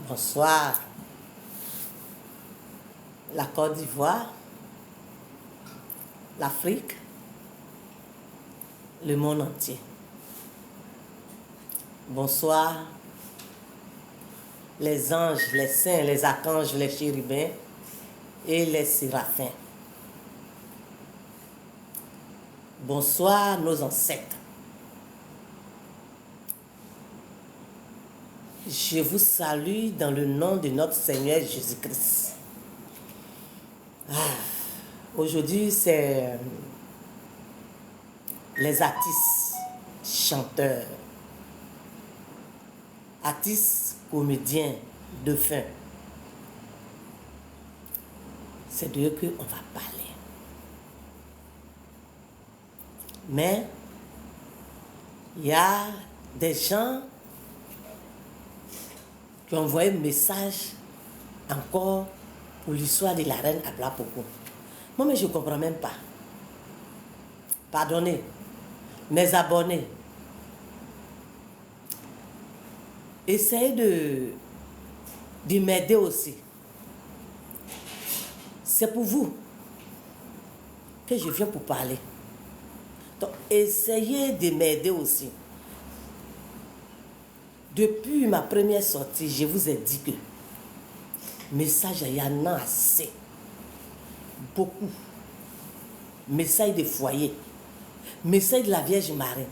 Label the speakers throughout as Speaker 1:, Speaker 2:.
Speaker 1: Bonsoir. La Côte d'Ivoire, l'Afrique, le monde entier. Bonsoir. Les anges, les saints, les archanges, les chérubins et les séraphins. Bonsoir nos ancêtres. Je vous salue dans le nom de notre Seigneur Jésus-Christ. Aujourd'hui, c'est les artistes, chanteurs, artistes, comédiens, dauphins. C'est d'eux qu'on va parler. Mais il y a des gens qui ont envoyé un message encore pour l'histoire de la reine Ablapoko. Moi, mais je ne comprends même pas. Pardonnez, mes abonnés, essayez de m'aider aussi. C'est pour vous que je viens pour parler. Donc, essayez de m'aider aussi. Depuis ma première sortie, je vous ai dit que message, il y en a assez. Beaucoup. Message de foyer. Message de la Vierge Marie.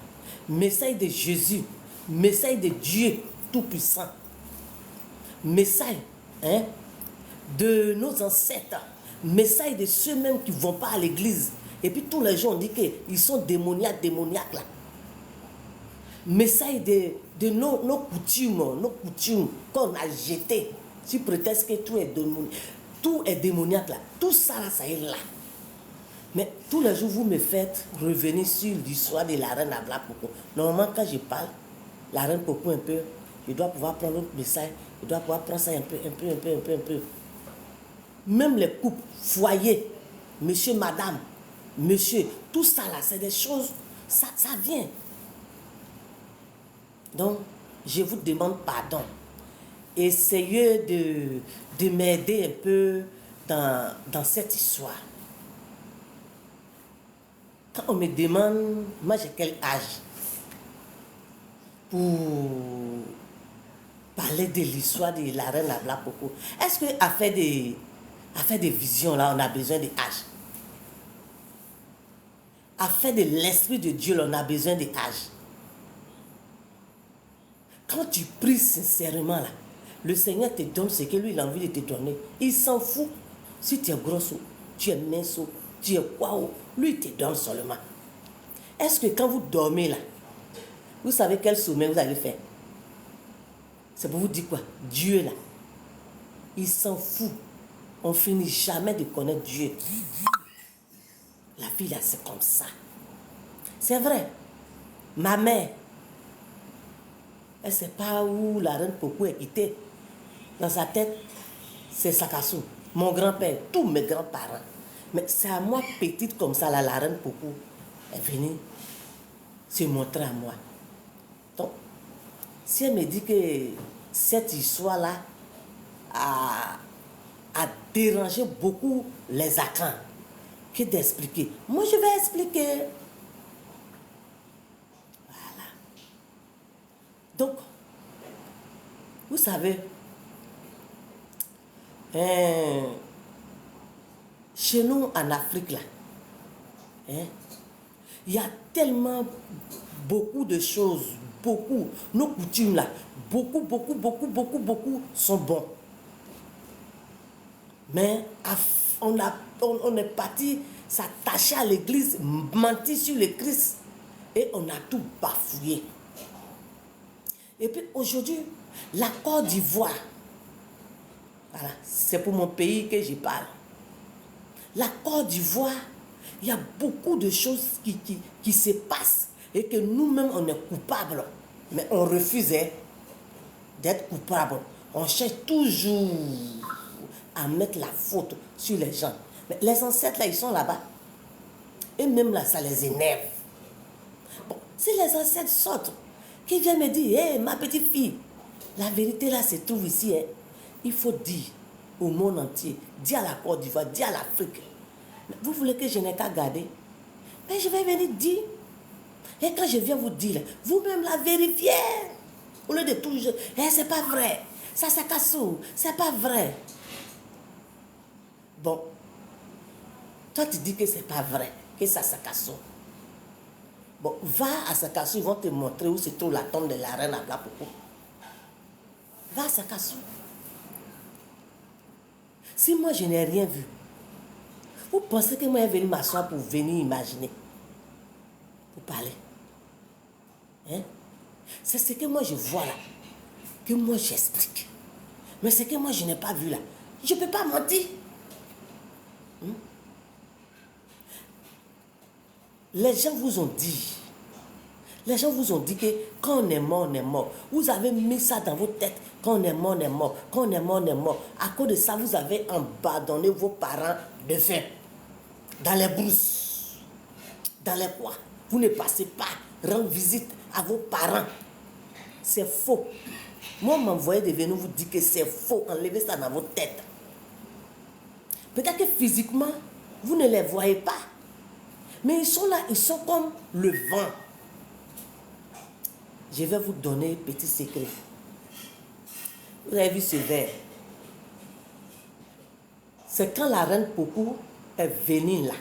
Speaker 1: Message de Jésus. Message de Dieu Tout-Puissant. Message de nos ancêtres. Message de ceux-mêmes qui ne vont pas à l'église. Et puis tous les gens ont dit qu'ils sont démoniaques là. Message de nos coutumes qu'on a jetées. Tu prétextes que tout est démoniaque là. Tout ça là, ça est là. Mais tous les jours, vous me faites revenir sur l'histoire de la reine Ablapoko. Normalement, quand je parle, la reine Popo un peu, je dois pouvoir prendre l'autre message, je dois pouvoir prendre ça un peu. Même les couples, foyer, monsieur, madame, monsieur, tout ça là, c'est des choses, ça vient. Donc, je vous demande pardon. Essayez de m'aider un peu dans cette histoire. Quand on me demande, moi j'ai quel âge pour parler de l'histoire de la reine Ablapoko, est-ce qu'à faire des visions là, on a besoin d'âge? À faire de l'esprit de Dieu, là, on a besoin d'âge. Quand tu pries sincèrement là, le Seigneur te donne ce que lui il a envie de te donner. Il s'en fout si tu es grosso, tu es mince, tu es quoi, lui il te donne seulement. Est-ce que quand vous dormez là, vous savez quel sommeil vous allez faire? C'est pour vous dire quoi? Dieu là, il s'en fout. On finit jamais de connaître Dieu. La vie là, c'est comme ça. C'est vrai. Ma mère, elle ne sait pas où la reine Popo est quittée. Dans sa tête, c'est Sakassou. Mon grand-père, tous mes grands-parents. Mais c'est à moi, petite comme ça, là, la reine Popo est venue se montrer à moi. Donc, si elle me dit que cette histoire-là a dérangé beaucoup les Akans, que d'expliquer. Moi, je vais expliquer. Voilà. Donc, vous savez, chez nous en Afrique, là, il y a tellement beaucoup de choses, beaucoup, nos coutumes là, beaucoup sont bons. Mais on est parti s'attacher à l'église, mentir sur le Christ et on a tout bafouillé. Et puis aujourd'hui, la Côte d'Ivoire, voilà, c'est pour mon pays que je parle. La Côte d'Ivoire, il y a beaucoup de choses qui se passent et que nous-mêmes, on est coupables. Mais on refusait d'être coupable. On cherche toujours à mettre la faute sur les gens. Mais les ancêtres, là, ils sont là-bas. Et même là, ça les énerve. Bon, si les ancêtres sortent, qui viennent me dire, hé, ma petite fille, la vérité là se trouve ici. Il faut dire au monde entier, dire à la Côte d'Ivoire, dire à l'Afrique. Vous voulez que je n'ai qu'à garder? Mais je vais venir dire. Et quand je viens vous dire, vous-même la vérifiez. Au lieu de toujours, c'est pas vrai. Ça, c'est Sakasso. C'est pas vrai. Bon. Toi, tu dis que c'est pas vrai. Que ça, c'est Sakasso. Bon, va à Sakasso, ils vont te montrer où se trouve la tombe de la reine à Blapopo. Va à Sakasso. Si moi, je n'ai rien vu, vous pensez que moi, je vais venir m'asseoir pour venir imaginer, pour parler? Hein? C'est ce que moi, je vois là, que moi, j'explique. Mais ce que moi, je n'ai pas vu là, je ne peux pas mentir. Les gens vous ont dit, que quand on est mort, on est mort. Vous avez mis ça dans vos têtes. Quand on est mort, on est mort. Quand on est mort, on est mort. À cause de ça, vous avez abandonné vos parents de faim. Dans les brousses. Dans les bois. Vous ne passez pas rendre visite à vos parents. C'est faux. Moi, on m'envoyait de venir vous dire que c'est faux. Enlevez ça dans votre tête. Peut-être que physiquement, vous ne les voyez pas. Mais ils sont là, ils sont comme le vent. Je vais vous donner un petit secret. Vous avez vu ce verre? C'est quand la reine Pokou est venue là.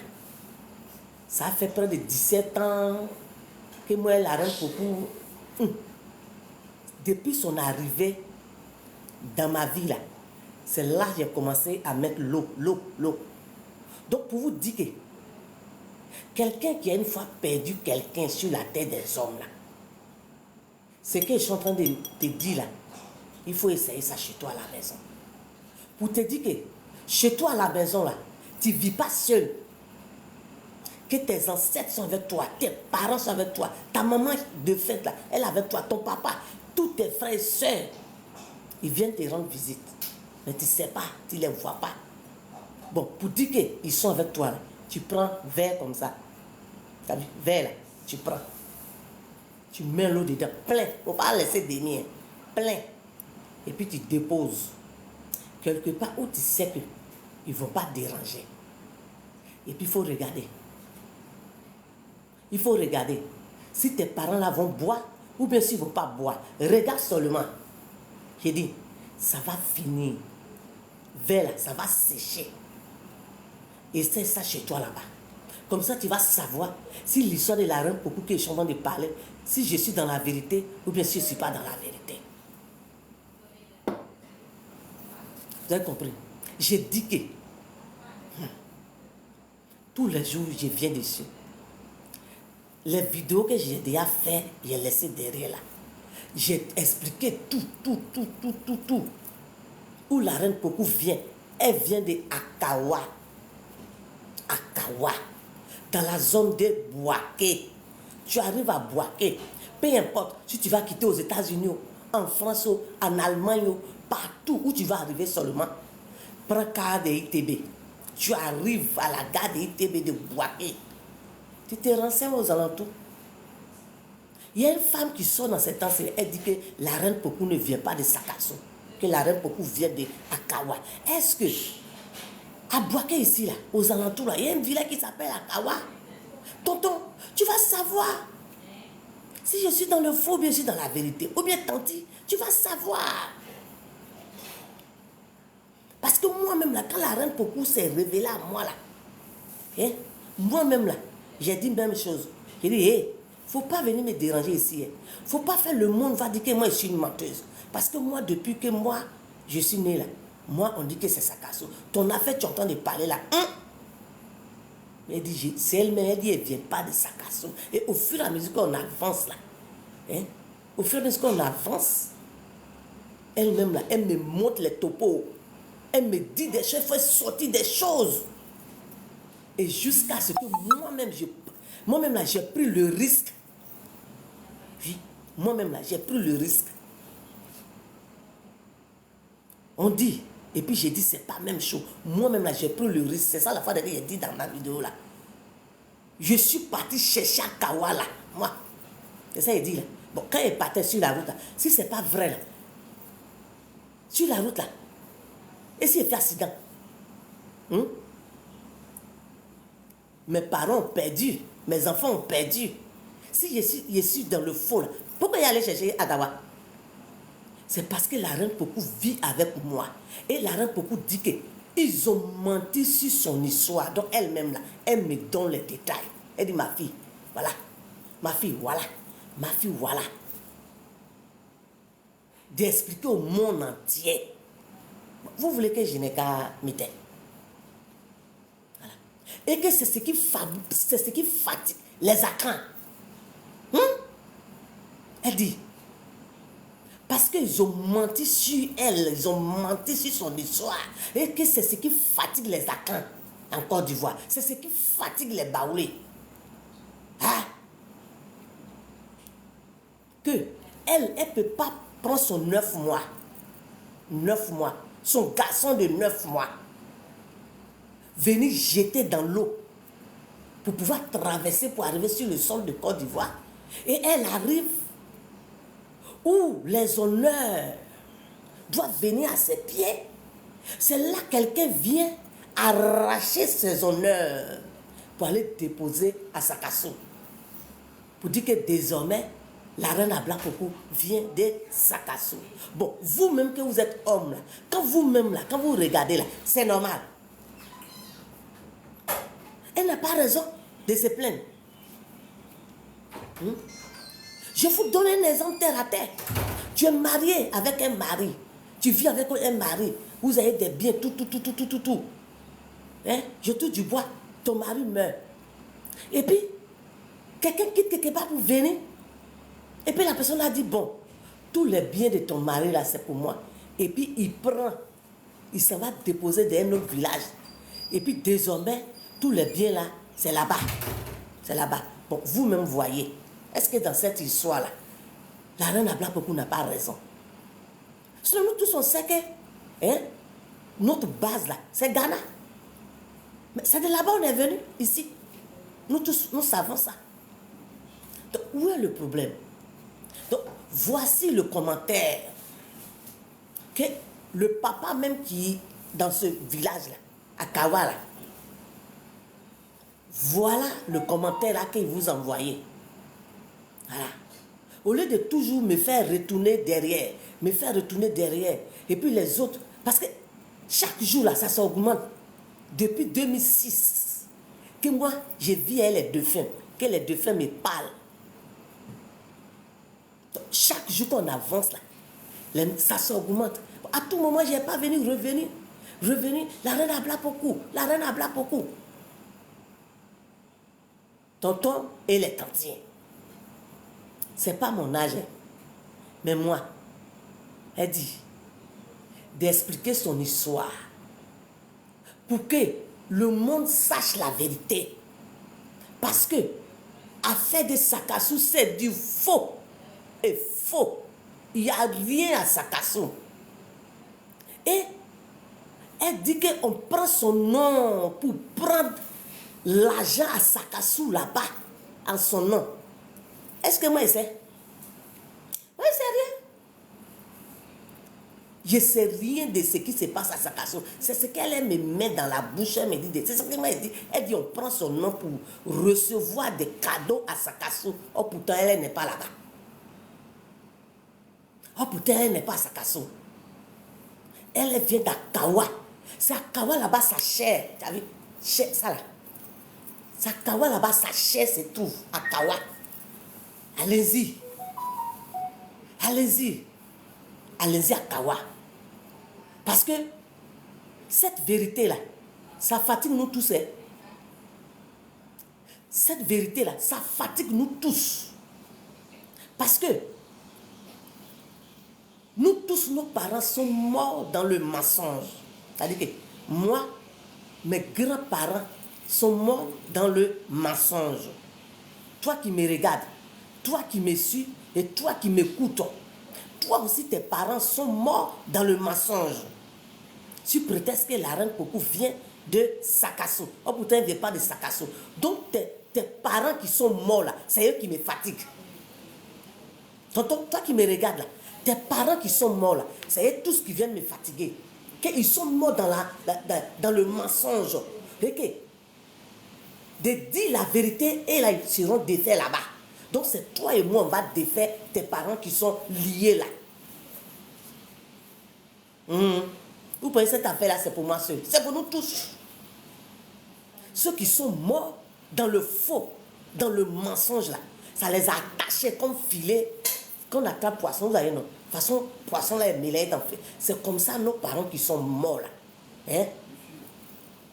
Speaker 1: Ça fait près de 17 ans que moi, la reine Pokou, depuis son arrivée dans ma vie là, c'est là que j'ai commencé à mettre l'eau. Donc pour vous dire que quelqu'un qui a une fois perdu quelqu'un sur la terre des hommes là, ce que je suis en train de te dire là, il faut essayer ça chez toi à la maison. Pour te dire que chez toi à la maison là, tu ne vis pas seul. Que tes ancêtres sont avec toi, tes parents sont avec toi, ta maman de fait là, elle est avec toi, ton papa, tous tes frères et soeurs, ils viennent te rendre visite. Mais tu ne sais pas, tu ne les vois pas. Bon, pour dire qu'ils sont avec toi, là, tu prends verre comme ça. Tu as vu, verre là, tu prends. Tu mets l'eau dedans, plein. Il ne faut pas laisser dénier. Plein. Et puis tu déposes. Quelque part où tu sais qu'ils ne vont pas te déranger. Et puis il faut regarder. Il faut regarder. Si tes parents là vont boire, ou bien s'ils ne vont pas boire, regarde seulement. J'ai dit, ça va finir. Verre là, ça va sécher. Et c'est ça chez toi là-bas. Comme ça, tu vas savoir si l'histoire de la reine Pokou que je suis en train de parler, si je suis dans la vérité ou bien si je ne suis pas dans la vérité. Vous avez compris? J'ai dit que tous les jours, je viens dessus. Les vidéos que j'ai déjà faites, j'ai laissé derrière là. J'ai expliqué tout. Où la reine Pokou vient. Elle vient de Akawa. Akawa. Dans la zone de Bouaké. Tu arrives à Bouaké. Peu importe si tu vas quitter aux États-Unis, en France, en Allemagne, partout où tu vas arriver seulement. Prends car de ITB. Tu arrives à la gare de ITB de Bouaké. Tu te renseignes aux alentours. Il y a une femme qui sort dans cet enseignement. Elle dit que la reine Pokou ne vient pas de Sakasso. Que la reine Pokou vient de Akawa. Est-ce que à Bouaké ici, là, aux alentours, là, il y a une village qui s'appelle Akawa? Tonton, tu vas savoir si je suis dans le faux ou bien je suis dans la vérité. Ou bien tanti, tu vas savoir. Parce que moi-même, là, quand la reine Pokou s'est révélée à moi, là, hein, moi-même, là, j'ai dit la même chose. J'ai dit, il ne faut pas venir me déranger ici. Il ne faut pas faire le monde va dire que moi, je suis une menteuse. Parce que moi, depuis que moi, je suis née là, moi, on dit que c'est Sakasso. Ton affaire, tu entends de parler là. Elle dit, c'est elle-même, elle dit, elle ne vient pas de Sakasso. Et au fur et à mesure qu'on avance là, hein, au fur et à mesure qu'on avance, elle-même là, elle me montre les topos. Elle me dit des choses, elle fait sortir des choses. Et jusqu'à ce que moi-même là, j'ai pris le risque. Oui, moi-même là, j'ai pris le risque. On dit, et puis j'ai dit, c'est pas la même chose. Moi-même là, j'ai pris le risque. C'est ça la fois que j'ai dit dans ma vidéo là. Je suis parti chercher à Kawa là, moi. C'est ça qu'il dit là. Bon, quand il partait sur la route là, si c'est pas vrai là, sur la route là, Et si elle fait accident? Mes parents ont perdu. Mes enfants ont perdu. Si je suis dans le faux, là, pourquoi y aller chercher Adawa? C'est parce que la reine Pokou vit avec moi. Et la reine Pokou dit qu'ils ont menti sur son histoire. Donc elle-même, là, elle me donne les détails. Elle dit, ma fille, voilà. Ma fille, voilà. Ma fille, voilà. D'expliquer au monde entier. Vous voulez que je n'ai qu'à m'éteindre? Voilà. Et que c'est ce qui fatigue les Akans. Elle dit, parce qu'ils ont menti sur elle, ils ont menti sur son histoire. Et que c'est ce qui fatigue les Akans en Côte d'Ivoire. C'est ce qui fatigue les Baoulés. Hein? Que elle ne peut pas prendre son 9 mois. 9 mois. Son garçon de 9 mois. Venir jeter dans l'eau pour pouvoir traverser, pour arriver sur le sol de Côte d'Ivoire. Et elle arrive où les honneurs doivent venir à ses pieds. C'est là que quelqu'un vient arracher ses honneurs pour aller déposer à Sakassou. Pour dire que désormais, la reine Abla Pokou vient de Sakassou. Bon, vous-même que vous êtes homme, là, quand vous-même, là, quand vous regardez, là, c'est normal. Elle n'a pas raison de se plaindre. Je vous donne un exemple terre à terre. Tu es marié avec un mari. Tu vis avec un mari. Vous avez des biens, tout. Hein? Je touche du bois. Ton mari meurt. Et puis, quelqu'un quitte quelque part pour venir. Et puis la personne a dit, bon, tous les biens de ton mari là, c'est pour moi. Et puis il prend, il s'en va déposer dans un autre village. Et puis désormais, tous les biens là, c'est là-bas. C'est là-bas. Bon, vous-même voyez. Est-ce que dans cette histoire-là, la reine Abla Pokou n'a pas raison? Sinon, nous tous, on sait que notre base là, c'est Ghana. Mais c'est de là-bas on est venu, ici. Nous tous, nous savons ça. Donc, où est le problème? Donc, voici le commentaire que le papa même qui est dans ce village-là, à Kawala, voilà le commentaire là qu'il vous envoyait. Voilà. Au lieu de toujours me faire retourner derrière, et puis les autres, parce que chaque jour là, ça s'augmente. Depuis 2006, que moi, je vis avec les défunts, que les défunts me parlent. Donc, chaque jour qu'on avance là, ça s'augmente. À tout moment, je n'ai pas revenir. La reine Abla Pokou. Tonton et les tantiens. C'est pas mon âge, mais moi, elle dit d'expliquer son histoire pour que le monde sache la vérité. Parce que affaire de Sakassou, c'est du faux. Et faux. Il n'y a rien à Sakassou. Et elle dit qu'on prend son nom pour prendre l'argent à Sakassou là-bas, en son nom. Est-ce que moi je sais? Moi je sais rien. Je ne sais rien de ce qui se passe à Sakassou. C'est ce qu'elle me met dans la bouche. Elle me dit, c'est ce qu'elle m'a dit. Elle dit, on prend son nom pour recevoir des cadeaux à Sakassou. Oh, pourtant, elle n'est pas là-bas. Oh, pourtant, elle n'est pas à Sakassou. Elle vient d'Akawa. C'est à Kawa là-bas, sa chair. Tu as vu? Ça là. C'est à Kawa là-bas, sa chair se trouve. À Kawa. Allez-y. Allez-y à Kawa. Parce que cette vérité-là, ça fatigue nous tous. Cette vérité-là, ça fatigue nous tous. Parce que nous tous, nos parents sont morts dans le mensonge. C'est-à-dire que moi, mes grands-parents sont morts dans le mensonge. Toi qui me regardes, toi qui me suis et toi qui m'écoutes, toi aussi tes parents sont morts dans le mensonge. Sur prétexte que la reine Pokou vient de Sakassou. Oh pourtant elle ne vient pas de Sakassou. Donc tes parents qui sont morts là, c'est eux qui me fatiguent. Tonton, toi qui me regardes là, tes parents qui sont morts là, c'est eux tous qui viennent me fatiguer. qu'ils sont morts dans le mensonge. Ok. De dire la vérité et là, ils seront défaits là-bas. Donc c'est toi et moi, on va défaire tes parents qui sont liés là. Vous pensez cette affaire-là, c'est pour moi seul. C'est pour nous tous. Ceux qui sont morts dans le faux, dans le mensonge là, ça les a attachés comme filet. Quand on attrape poisson, vous avez non. De toute façon, poisson là est mêlé en fait. C'est comme ça nos parents qui sont morts là. Hein?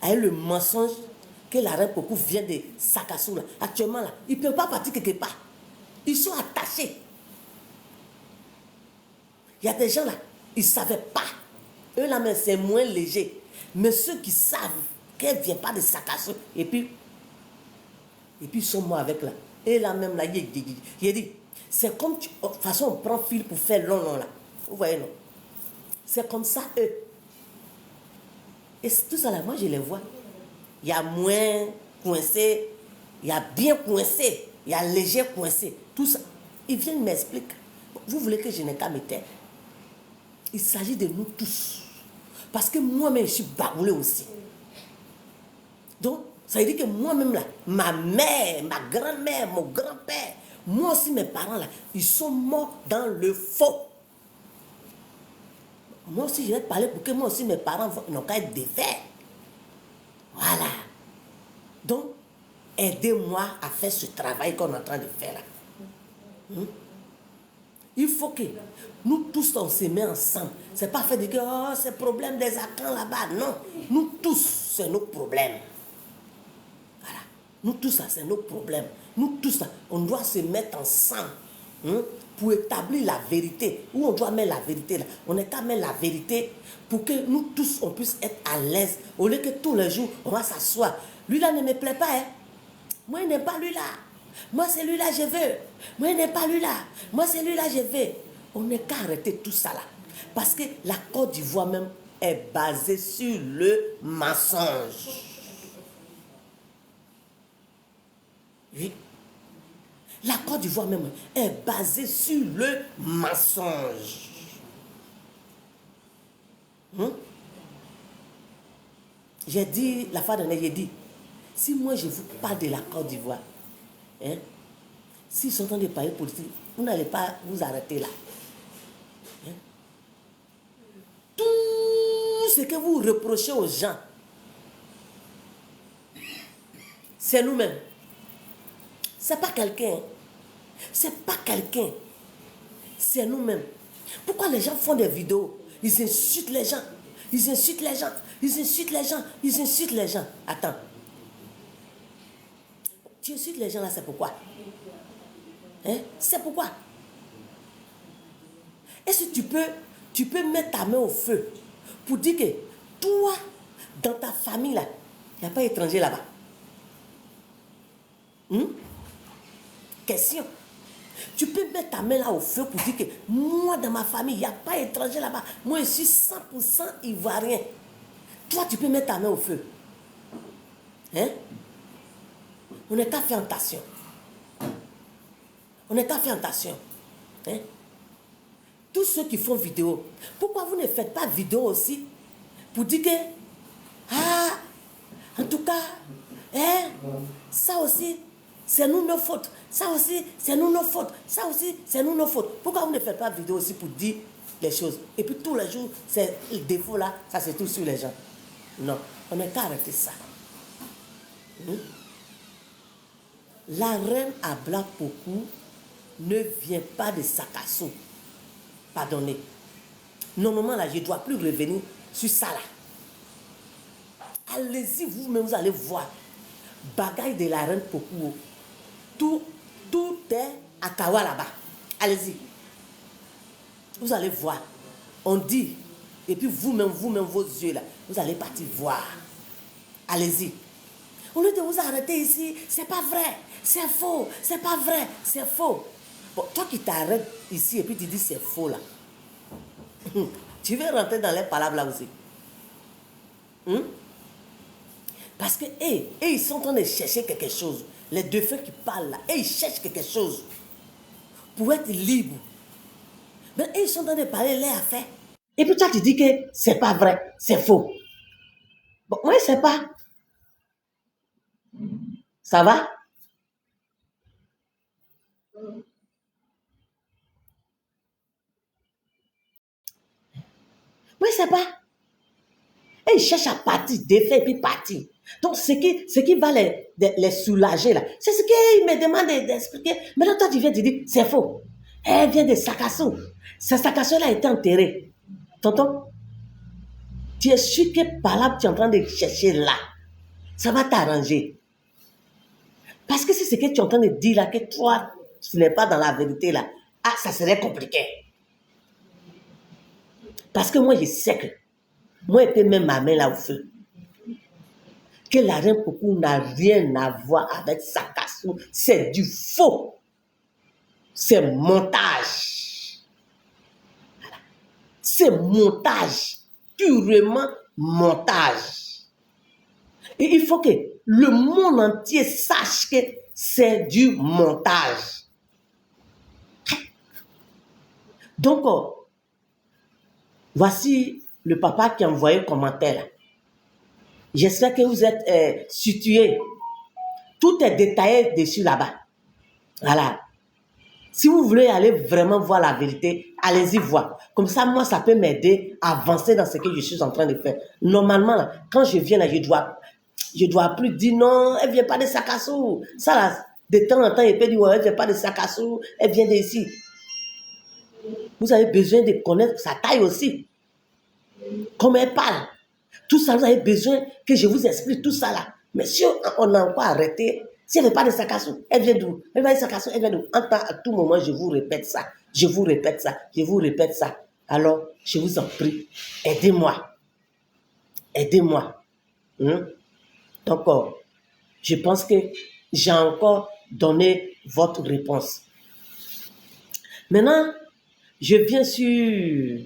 Speaker 1: Avec le mensonge que la reine Pokou vient de Sakassou là. Actuellement là, ils ne peuvent pas partir quelque part. Ils sont attachés. Il y a des gens là, ils ne savaient pas. Eux là, mais c'est moins léger. Mais ceux qui savent qu'elle ne vient pas de Sakassou, et puis ils sont morts avec là. Et là même là, il dit, c'est comme, de toute façon on prend fil pour faire long là. Vous voyez non? C'est comme ça eux. Et tout ça là, moi je les vois. Il y a moins coincé, il y a bien coincé, il y a léger coincé. Tout ça, ils viennent m'expliquer. Vous voulez que je n'ai qu'à me taire? Il s'agit de nous tous. Parce que moi-même, je suis bagoulé aussi. Donc, ça veut dire que moi-même, là, ma mère, ma grand-mère, mon grand-père, moi aussi, mes parents, là, ils sont morts dans le faux. Moi aussi, je vais te parler pour que moi aussi, mes parents n'ont qu'à être défaits. Voilà. Donc, aidez-moi à faire ce travail qu'on est en train de faire là. Il faut que nous tous, on se met ensemble. Ce n'est pas fait de dire, oh, c'est le problème des Akans là-bas. Non, nous tous, c'est nos problèmes. Voilà. Nous tous, là, c'est nos problèmes. Nous tous, là, on doit se mettre ensemble pour établir la vérité. Où on doit mettre la vérité là. On n'est qu'à mettre la vérité pour que nous tous, on puisse être à l'aise. Au lieu que tous les jours, on va s'asseoir. Lui là ne me plaît pas. Hein. Moi, il n'est pas lui là. Moi, c'est lui là, je veux. Moi, il n'est pas lui là. Moi, c'est lui là, je veux. On n'est qu'à arrêter tout ça là. Parce que la Côte d'Ivoire même est basée sur le mensonge. Oui. La Côte d'Ivoire même est basée sur le mensonge. J'ai dit, la fois dernière, j'ai dit, si moi je vous parle de la Côte d'Ivoire, hein, s'ils sont en train de parler politique, vous n'allez pas vous arrêter là. Hein? Tout ce que vous reprochez aux gens, c'est nous-mêmes. C'est pas quelqu'un. C'est pas quelqu'un. C'est nous-mêmes. Pourquoi les gens font des vidéos? Ils insultent les gens. Ils insultent les gens. Ils insultent les gens. Ils insultent les gens. Attends. Tu insultes les gens là, c'est pourquoi? Hein? C'est pourquoi? Est-ce que tu peux mettre ta main au feu pour dire que toi, dans ta famille là, il n'y a pas d'étranger là-bas? Question. Tu peux mettre ta main là au feu pour dire que moi, dans ma famille, il n'y a pas d'étranger là-bas. Moi, je suis 100% ivoirien. Toi, tu peux mettre ta main au feu. Hein? On n'est qu'à faire attention. On n'est qu'à faire attention. Hein? Tous ceux qui font vidéo, pourquoi vous ne faites pas vidéo aussi pour dire que, ah, en tout cas, hein, ça aussi, c'est nous nos fautes. Ça aussi, c'est nous nos fautes. Ça aussi, c'est nous nos fautes. Pourquoi vous ne faites pas vidéo aussi pour dire les choses? Et puis tous les jours, c'est le défaut là, ça c'est tout sur les gens. Non, on n'est qu'à arrêter ça. La reine Abla Pokou ne vient pas de Sakassou. Pardonnez. Normalement, là, je ne dois plus revenir sur ça, là. Allez-y, vous-même, vous allez voir. Bagaille de la reine Pokou. Tout est à Kawa, là-bas. Allez-y. Vous allez voir. On dit. Et puis vous-même, vos yeux, là, vous allez partir voir. Allez-y. Au lieu de vous arrêter ici, c'est pas vrai. C'est faux. C'est pas vrai. C'est faux. Bon, toi qui t'arrêtes ici et puis tu dis c'est faux là. Tu veux rentrer dans les palabres là aussi. Parce que ils sont en train de chercher quelque chose. Les deux frères qui parlent là, ils cherchent quelque chose pour être libres. Mais ils sont en train de parler les affaires. Et puis toi, tu dis que c'est pas vrai, c'est faux. Bon, moi, je sais pas. Ça va? Moi, je sais pas. Et ils cherchent à partir, défaire et puis partir. Donc, ce qui va les soulager, là, c'est ce qu'ils me demandent d'expliquer. Maintenant, toi, tu viens te dire, c'est faux. Elle vient de Sakasso. Ce Sakasso-là a été enterré. Tonton, tu es sûr que par là, tu es en train de chercher là. Ça va t'arranger. Parce que c'est ce que tu es en train de dire là, que toi, tu n'es pas dans la vérité là. Ah, ça serait compliqué. Parce que moi, je sais que, moi, je peux mettre ma main là au feu. Que la reine Pokou n'a rien à voir avec Sakasso. C'est du faux. C'est montage. C'est montage. Purement montage. Et il faut que le monde entier sache que c'est du montage. Donc, voici le papa qui a envoyé un commentaire là. J'espère que vous êtes situés. Tout est détaillé dessus là-bas. Voilà. Si vous voulez aller vraiment voir la vérité, allez-y voir. Comme ça, moi, ça peut m'aider à avancer dans ce que je suis en train de faire. Normalement, là, quand je viens là, je dois plus dire non, elle vient pas de Sakasso. Ça là, de temps en temps, il peut dire ouais, elle vient pas de Sakasso, elle vient d'ici. Vous avez besoin de connaître sa taille aussi. Comment elle parle. Tout ça, vous avez besoin que je vous explique tout ça là. Mais si on a encore arrêté, si elle ne veut pas de Sakasso, elle vient d'où? Elle va de Sakasso, elle vient d'où? À tout moment, je vous répète ça. Je vous répète ça. Je vous répète ça. Alors, je vous en prie, aidez-moi. Aidez-moi. Donc, je pense que j'ai encore donné votre réponse. Maintenant, je viens sur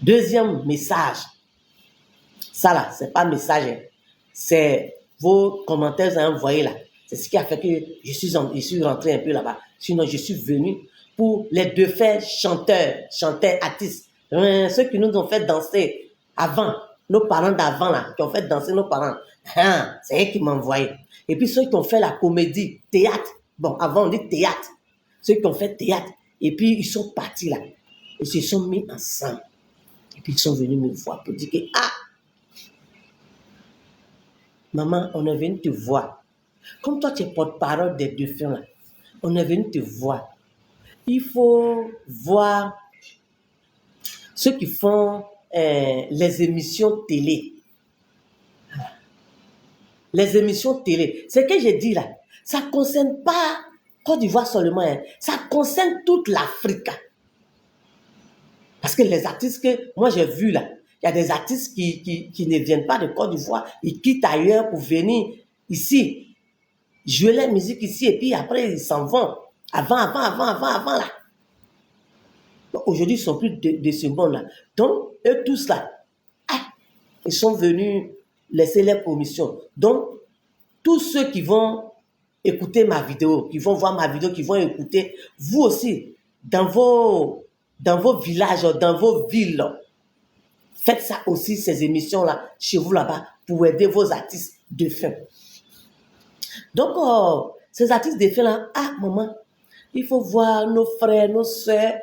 Speaker 1: deuxième message. Ça là, c'est pas message, c'est vos commentaires que vous avez envoyés là. C'est ce qui a fait que je suis rentré un peu là-bas. Sinon, je suis venu pour les deux faits chanteurs, artistes. Ceux qui nous ont fait danser avant, nos parents d'avant là, qui ont fait danser nos parents. C'est eux qui m'ont envoyé. Et puis ceux qui ont fait la comédie, théâtre. Bon, avant on dit théâtre. Ceux qui ont fait théâtre. Et puis ils sont partis là. Ils se sont mis ensemble. Et puis ils sont venus me voir pour dire que, maman, on est venu te voir. Comme toi, tu es porte-parole des défunts, là, on est venu te voir. Il faut voir ceux qui font les émissions télé. Les émissions télé. Ce que j'ai dit là, ça ne concerne pas Côte d'Ivoire seulement, ça concerne toute l'Afrique. Parce que les artistes que moi j'ai vus là, il y a des artistes qui ne viennent pas de Côte d'Ivoire, ils quittent ailleurs pour venir ici, jouer la musique ici, et puis après ils s'en vont. Avant là. Aujourd'hui, ils ne sont plus de ce monde-là. Donc, eux tous là, ils sont venus laisser leur commission. Donc, tous ceux qui vont écouter ma vidéo, qui vont voir ma vidéo, qui vont écouter, vous aussi, dans vos villages, dans vos villes, faites ça aussi, ces émissions-là, chez vous là-bas, pour aider vos artistes de fin. Donc, ces artistes de fin là, maman, il faut voir nos frères, nos soeurs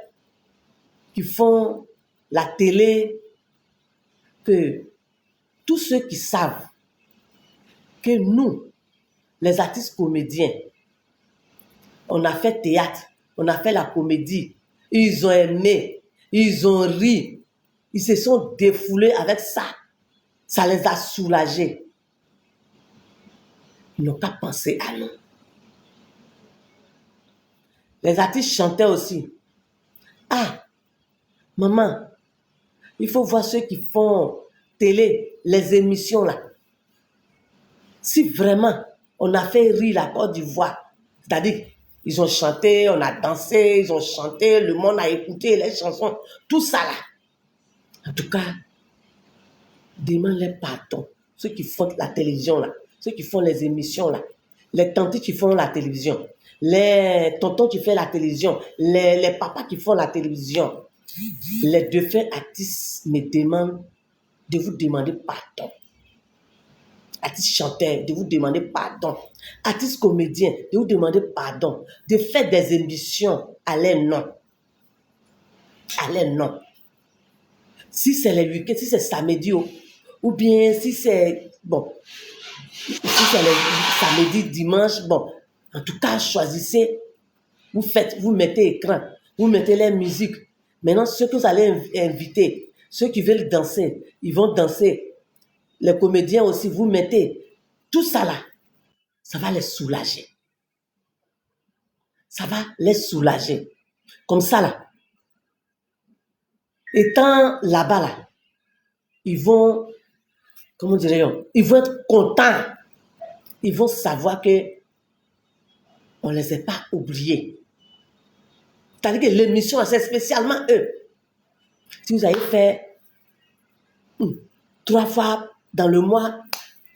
Speaker 1: qui font la télé, que tous ceux qui savent que nous, les artistes comédiens, on a fait théâtre, on a fait la comédie, ils ont aimé, ils ont ri, ils se sont défoulés avec ça, ça les a soulagés. Ils n'ont pas pensé à nous. Les artistes chantaient aussi. Maman, il faut voir ceux qui font télé, les émissions là. Si vraiment on a fait rire la Côte d'Ivoire, c'est-à-dire ils ont chanté, on a dansé, ils ont chanté, le monde a écouté les chansons, tout ça là. En tout cas, demande-les pardon. Ceux qui font la télévision là, ceux qui font les émissions là, les tantes qui font la télévision, les tontons qui font la télévision, les papas qui font la télévision. Les défunts artistes me demandent de vous demander pardon. Artistes chanteurs, de vous demander pardon. Artistes comédiens, de vous demander pardon. De faire des émissions à leur nom. À leur nom. Si c'est les week-ends, si c'est samedi, ou bien si c'est, bon, si c'est les samedi, dimanche, bon, en tout cas, choisissez, vous mettez écran, vous mettez les musiques. Maintenant, ceux que vous allez inviter, ceux qui veulent danser, ils vont danser. Les comédiens aussi, vous mettez. Tout ça là, ça va les soulager. Ça va les soulager. Comme ça là. Étant là-bas là, ils vont, comment dirais-je, ils vont être contents. Ils vont savoir que on ne les a pas oubliés. C'est-à-dire que l'émission, c'est spécialement eux. Si vous avez fait 3 fois dans le mois,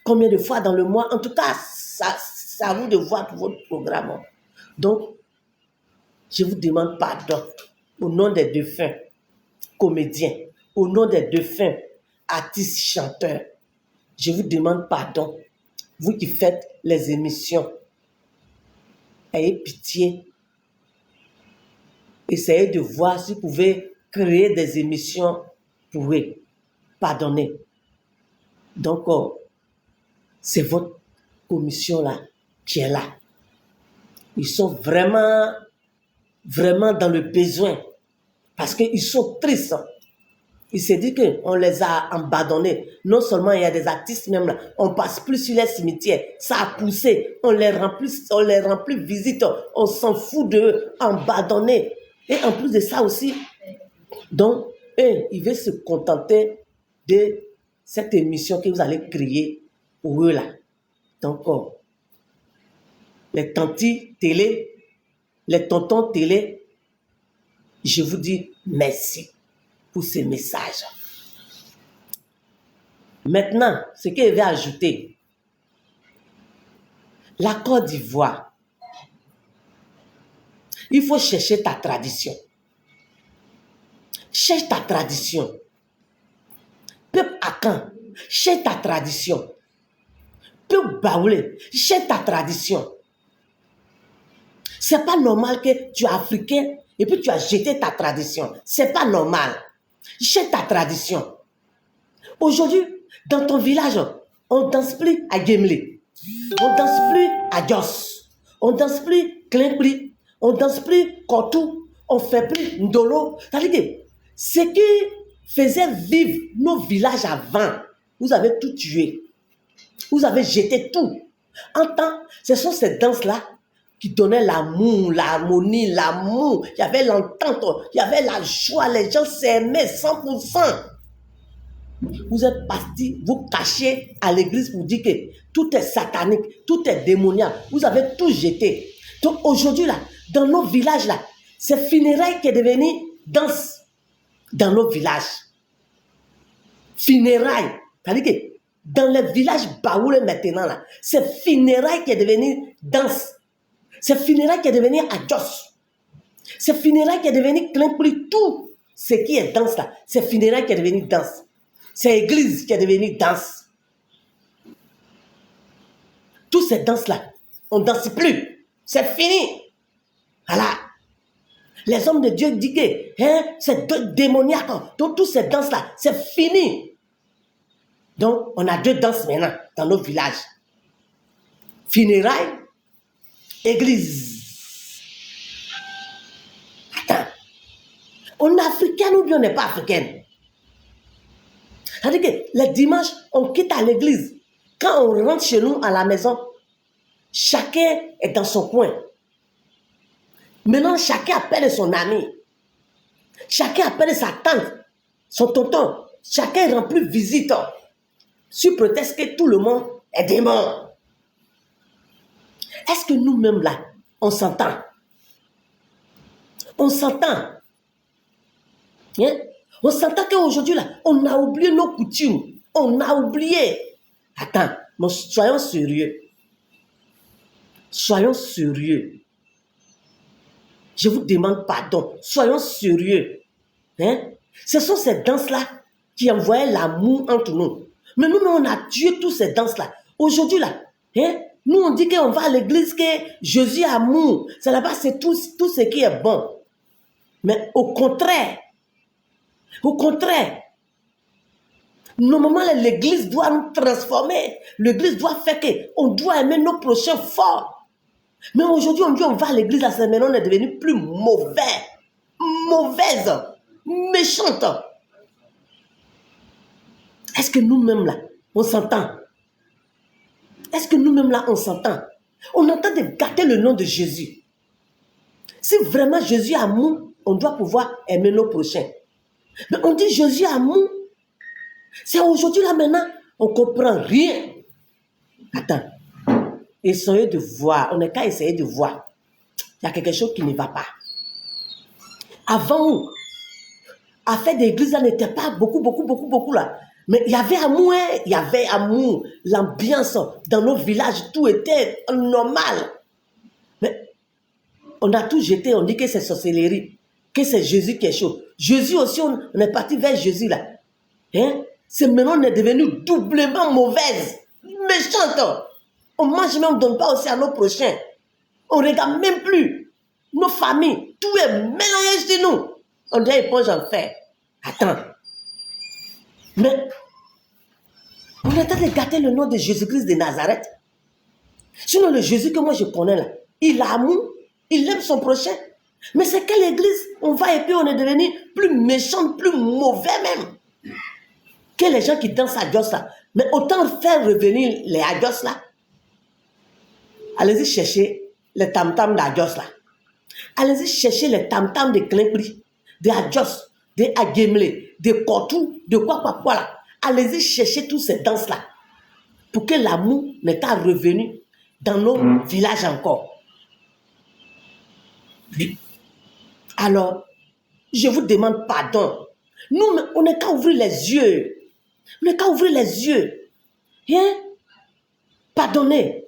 Speaker 1: combien de fois dans le mois, en tout cas, c'est à vous de voir tout votre programme. Donc, je vous demande pardon au nom des défunts comédiens, au nom des défunts artistes chanteurs. Je vous demande pardon, vous qui faites les émissions. Ayez pitié. Essayez de voir si vous pouvez créer des émissions pour eux. Pardonnez. Donc, c'est votre commission-là qui est là. Ils sont vraiment, vraiment dans le besoin. Parce qu'ils sont tristes. Il s'est dit qu'on les a abandonnés. Non seulement il y a des artistes même là, on passe plus sur les cimetières. Ça a poussé, on les rend plus visite. On s'en fout d'eux, abandonnés. Et en plus de ça aussi, donc, eux, ils veulent se contenter de cette émission que vous allez créer pour eux là. Donc, les tantis télé, les tontons télé, je vous dis merci pour ces messages. Maintenant, ce que je vais ajouter, la Côte d'Ivoire, il faut chercher ta tradition. Cherche ta tradition. Peuple Akan, cherche ta tradition. Peuple Baoulé, cherche ta tradition. C'est pas normal que tu es africain et puis tu as jeté ta tradition. C'est pas normal. Cherche ta tradition. Aujourd'hui, dans ton village, on ne danse plus à Gemli. On ne danse plus à Jos. On ne danse plus Klimpli. On ne danse plus Kotou. On ne fait plus Ndolo. C'est-à-dire que ce qui faisait vivre nos villages avant, vous avez tout tué. Vous avez jeté tout. En temps, ce sont ces danses-là qui donnaient l'amour, l'harmonie, l'amour. Il y avait l'entente, il y avait la joie. Les gens s'aimaient 100%. Vous êtes partis, vous cachez à l'église pour dire que tout est satanique, tout est démoniaque. Vous avez tout jeté. Donc aujourd'hui, là, dans nos villages, là, c'est funérailles qui est devenu danse dans nos villages. Funérailles. C'est-à-dire que dans les villages baoulés maintenant, là, c'est funérailles qui est devenu danse. C'est funérailles qui est devenu adjos. C'est funérailles qui est devenu Klimpli. Tout ce qui est danse, là, c'est funérailles qui est devenu danse. C'est l'église qui est devenue danse. Toutes ces danses-là, on ne danse plus. C'est fini. Voilà. Les hommes de Dieu disent que c'est démoniaque. Donc, toutes ces danses-là, c'est fini. Donc, on a 2 danses maintenant dans nos villages. Funérailles, église. Attends. On est africaine ou bien on n'est pas africaine? C'est-à-dire que les dimanches, on quitte à l'église. Quand on rentre chez nous à la maison, chacun est dans son coin. Maintenant, chacun appelle son ami. Chacun appelle sa tante, son tonton. Chacun rend plus visite. Sur prétexte que tout le monde est démon. Est-ce que nous-mêmes là, on s'entend? On s'entend. Hein? On s'entend qu'aujourd'hui, là, on a oublié nos coutumes. On a oublié. Attends, mais soyons sérieux. Soyons sérieux. Je vous demande pardon. Soyons sérieux. Hein? Ce sont ces danses-là qui envoyaient l'amour entre nous. Mais nous, on a tué toutes ces danses-là. Aujourd'hui, là, hein? Nous, on dit qu'on va à l'église, que Jésus est amour. C'est là-bas, c'est tout ce qui est bon. Mais au contraire, normalement, l'église doit nous transformer. L'église doit faire qu'on doit aimer nos prochains fort. Mais aujourd'hui, on dit on va à l'église, à cette maison, on est devenu plus mauvaise, méchante. Est-ce que nous-mêmes là, on s'entend? Est-ce que nous-mêmes là, on s'entend? On entend de gâter le nom de Jésus. Si vraiment Jésus est amour, on doit pouvoir aimer nos prochains. Mais on dit Jésus est amour. C'est aujourd'hui là maintenant, on ne comprend rien. Attends. Essayez de voir. On n'est qu'à essayer de voir. Il y a quelque chose qui ne va pas. Avant, affaire d'église, là n'était pas beaucoup là. Mais il y avait amour, hein? Il y avait amour. L'ambiance dans nos villages, tout était normal. Mais on a tout jeté, on dit que c'est sorcellerie, que c'est Jésus qui est chaud. Jésus aussi, on est parti vers Jésus là. Hein? C'est maintenant on est devenu doublement mauvaise, méchante. On mange même, on ne donne pas aussi à nos prochains. On ne regarde même plus nos familles. Tout est mélangé chez nous. On dirait éponge en fer. Attends. Mais on est en train de gâter le nom de Jésus-Christ de Nazareth. Sinon, le Jésus que moi je connais là, il a amour, il aime son prochain. Mais c'est quelle église on va et puis on est devenu plus méchant, plus mauvais même. Que les gens qui dansent à Dios là. Mais autant faire revenir les Adios là. Allez-y chercher les tam-tams d'Adios là. Allez-y chercher les tam-tams de Klimpri, de Adios, de Agemle, de Kotou, de quoi là. Allez-y chercher toutes ces danses là. Pour que l'amour n'est pas revenu dans nos villages encore. Alors, je vous demande pardon. Nous, on n'est qu'à ouvrir les yeux. On n'est qu'à ouvrir les yeux. Hein? Pardonnez.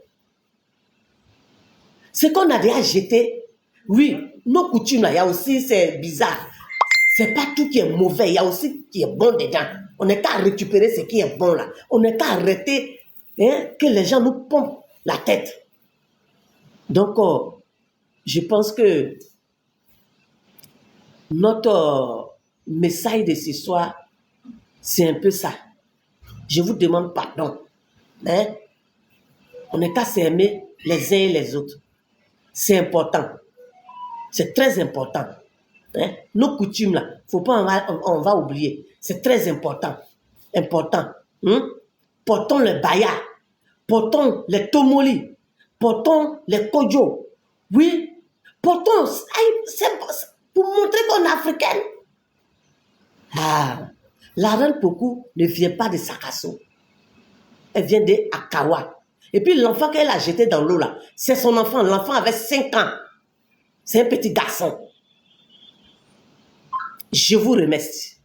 Speaker 1: Ce qu'on a déjà jeté, oui, nos coutumes, là, il y a aussi, c'est bizarre. C'est pas tout qui est mauvais, il y a aussi qui est bon dedans. On n'est qu'à récupérer ce qui est bon là. On n'est qu'à arrêter que les gens nous pompent la tête. Donc, je pense que notre message de ce soir, c'est un peu ça. Je vous demande pardon. Hein? On n'est qu'à s'aimer les uns et les autres. C'est important. C'est très important. Hein? Nos coutumes, là, faut pas on va oublier. C'est très important. Important. Portons le baya. Portons les tomoli. Portons les kojo. Oui. Portons. C'est pour montrer qu'on est africaine. Ah. La reine Poku ne vient pas de Sakasso. Elle vient de Akawa. Et puis l'enfant qu'elle a jeté dans l'eau là, c'est son enfant. L'enfant avait 5 ans. C'est un petit garçon. Je vous remercie.